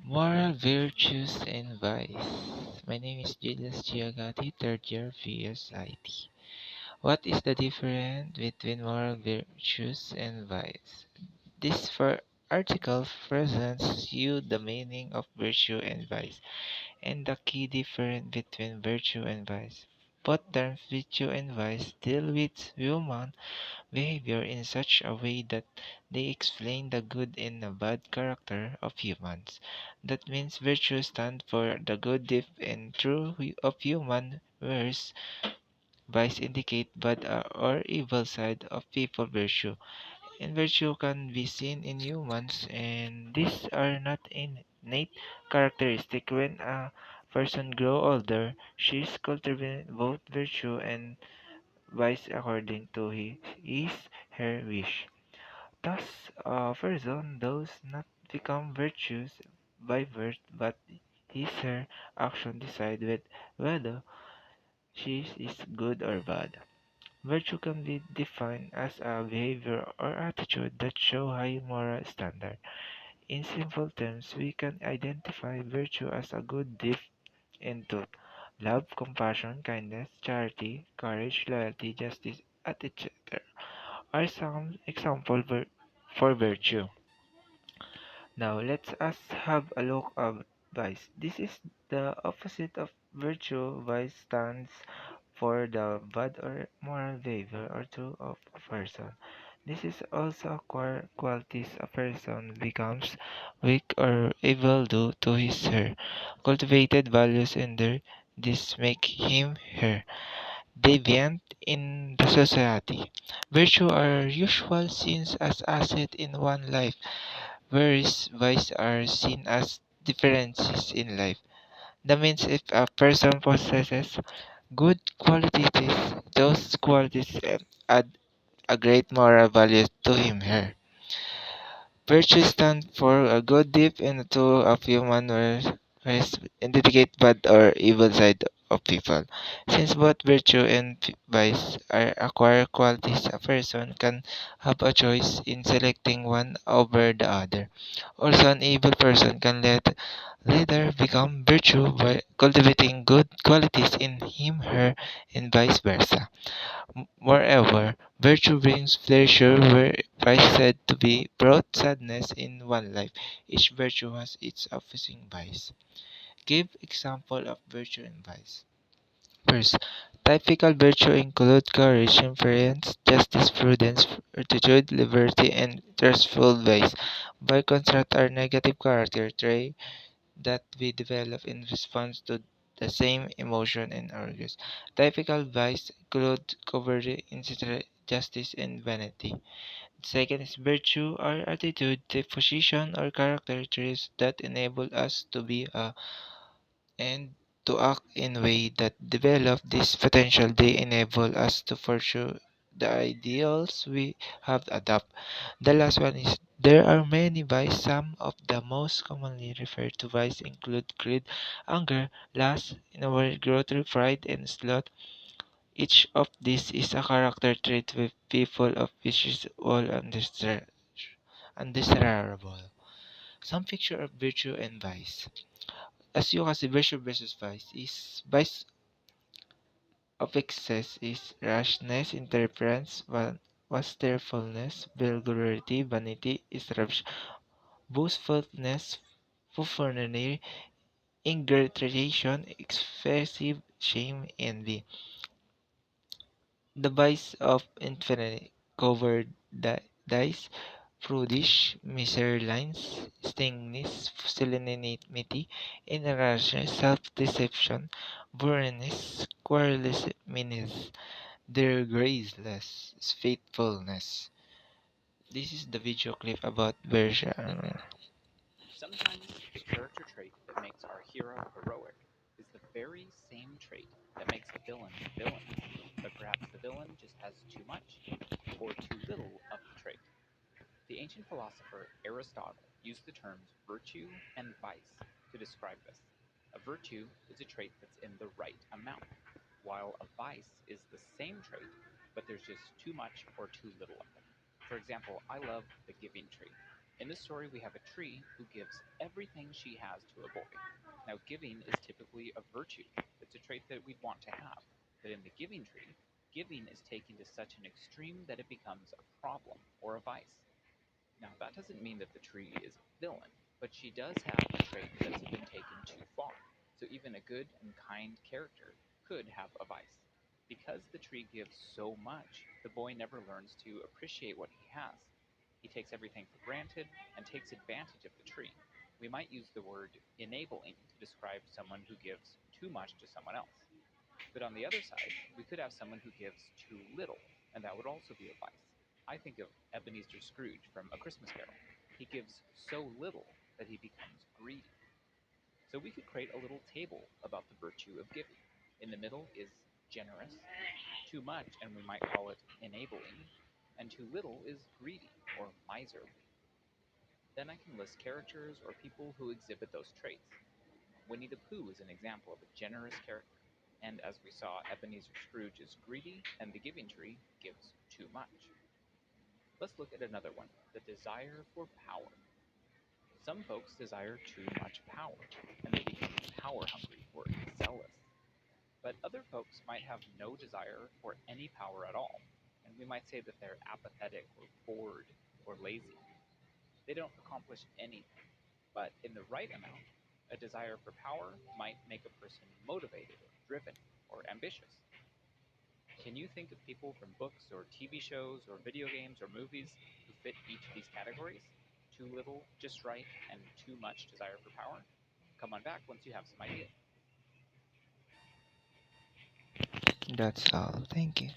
Moral virtues and vice. My name is Julius Giagati, third year VSIT. What is the difference between moral virtues and vice? This for article presents you the meaning of virtue and vice and the key difference between virtue and vice. Both terms virtue and vice deal with human behavior in such a way that they explain the good and the bad character of humans. That means virtue stands for the good, deep, and true of human, whereas vice indicate bad or evil side of people virtue. And virtue can be seen in humans, and these are not innate characteristic. When a person grow older, she is cultivating both virtue and vice according to her wish. Thus, a person does not become virtuous by birth, but his her action decide whether she is good or bad. Virtue can be defined as a behavior or attitude that show high moral standard. In simple terms, we can identify virtue as a good deed in truth, love, compassion, kindness, charity, courage, loyalty, justice, etc. are some examples for virtue. Now let us have a look at vice. This is the opposite of virtue. Vice stands for the bad or moral behavior or true of a person. This is also qualities a person becomes weak or evil due to his her cultivated values and this make him her deviant in the society. Virtue are usual seen as asset in one life, whereas vice are seen as differences in life. That means if a person possesses good qualities, those qualities add a great moral value to him her. Virtue stands for a good deep and a tool of human whereas indicate bad or evil side of people. Since both virtue and vice are acquired qualities, a person can have a choice in selecting one over the other. Also, an evil person can later become virtue by cultivating good qualities in him, her, and vice versa. Moreover, virtue brings pleasure where vice said to be brought sadness in one life. Each virtue has its opposing vice. Give example of virtue and vice. First, typical virtue include courage, temperance, justice, prudence, fortitude, liberty, and trustful vice. By contrast, are negative character traits that we develop in response to the same emotion and urges. Typical vice include cowardly, injustice, and vanity. Second is virtue or attitude, the position or character traits that enable us to be a and to act in way that develop this potential. They enable us to pursue the ideals we have adopt. The last one is there are many vices. Some of the most commonly referred to vices include greed, anger, lust, in a word, growth, pride, and sloth. Each of these is a character trait with people of which is all undesirable. Some picture of virtue and vice. As you can see, virtue versus vice is vice of excess is rashness, intemperance, wastefulness, vulgarity, vanity, disruption, boastfulness, buffoonery, ingratitude, excessive shame, envy. The vice of infinity cowardice, prudish, miserliness, stinginess, pusillanimity, irrationality, self-deception, boringness, querulousness, their graceless faithfulness. This is the video clip about Berger. Sometimes the character trait that makes our hero heroic is the very same trait that makes a villain villain, but perhaps the villain just has too much or too little of the trait. The ancient philosopher Aristotle used the terms virtue and vice to describe this. A virtue is a trait that's in the right amount, while a vice is the same trait, but there's just too much or too little of it. For example, I love the giving trait. In this story, we have a tree who gives everything she has to a boy. Now, giving is typically a virtue. It's a trait that we'd want to have. But in the giving tree, giving is taken to such an extreme that it becomes a problem or a vice. Now, that doesn't mean that the tree is a villain, but she does have a trait that's been taken too far. So even a good and kind character could have a vice. Because the tree gives so much, the boy never learns to appreciate what he has. He takes everything for granted and takes advantage of the tree. We might use the word enabling to describe someone who gives too much to someone else. But on the other side, we could have someone who gives too little, and that would also be a vice. I think of Ebenezer Scrooge from A Christmas Carol. He gives so little that he becomes greedy. So we could create a little table about the virtue of giving. In the middle is generous, too much, and we might call it enabling, and too little is greedy or miserly. Then I can list characters or people who exhibit those traits. Winnie the Pooh is an example of a generous character, and as we saw, Ebenezer Scrooge is greedy, and the giving tree gives too much. Let's look at another one, the desire for power. Some folks desire too much power, and they become power hungry or zealous. But other folks might have no desire for any power at all, and we might say that they're apathetic or bored or lazy. They don't accomplish anything, but in the right amount, a desire for power might make a person motivated or driven or ambitious. Can you think of people from books or TV shows or video games or movies who fit each of these categories? Too little, just right, and too much desire for power? Come on back once you have some ideas. That's all. Thank you.